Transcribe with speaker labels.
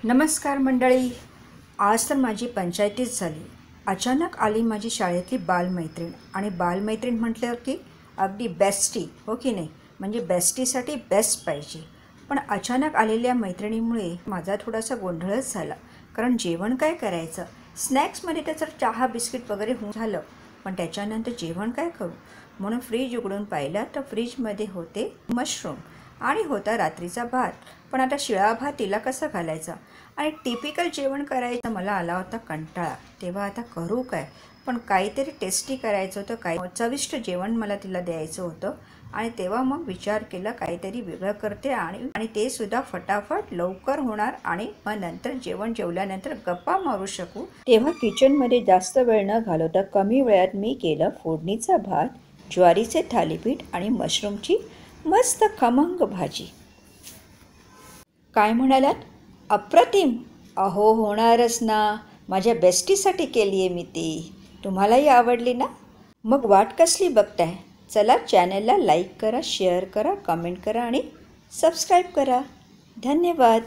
Speaker 1: नमस्कार मंडळी. आज तर माझी पंचायतीच झाली. अचानक आली माझी शाळेतली बालमैत्रीण. आणि बालमैत्रीण म्हटल्यावर की अगदी बेस्टी, हो की नाही? म्हणजे बेस्टीसाठी बेस्ट पाहिजे. पण अचानक आलेल्या मैत्रिणीमुळे माझा थोडासा गोंधळच झाला. कारण जेवण काय करायचं? स्नॅक्समध्ये तर चहा बिस्किट वगैरे होऊन झालं, पण त्याच्यानंतर जेवण काय करू? म्हणून फ्रीज उघडून पाहिलं तर फ्रीजमध्ये होते मशरूम आणि होता रात्रीचा भात. पण आता शिळा भात तिला कसा घालायचा? आणि टिपिकल जेवण करायचं मला आला होता कंटाळा. तेव्हा आता करू काय? पण काहीतरी टेस्टी करायचं होतं, काही चविष्ट जेवण मला तिला द्यायचं होतं. आणि तेव्हा मग विचार केला काहीतरी वेगळं करते आणि ते सुद्धा फटाफट लवकर होणार आणि मग नंतर जेवण जेवल्यानंतर गप्पा मारू शकू. तेव्हा किचनमध्ये जास्त वेळ न घालवता कमी वेळात मी केलं फोडणीचा भात, ज्वारीचे थालीपीठ आणि मशरूमची मस्त खमंग भाजी. काय म्हणालात? अप्रतिम! अहो होणारच ना. माझ्या बेस्टीसाठी केली आहे मी ती. तुम्हालाही आवडली ना? मग वाट कसली बघताय? चला चॅनलला लाईक करा, शेअर करा, कमेंट करा आणि सबस्क्राईब करा. धन्यवाद.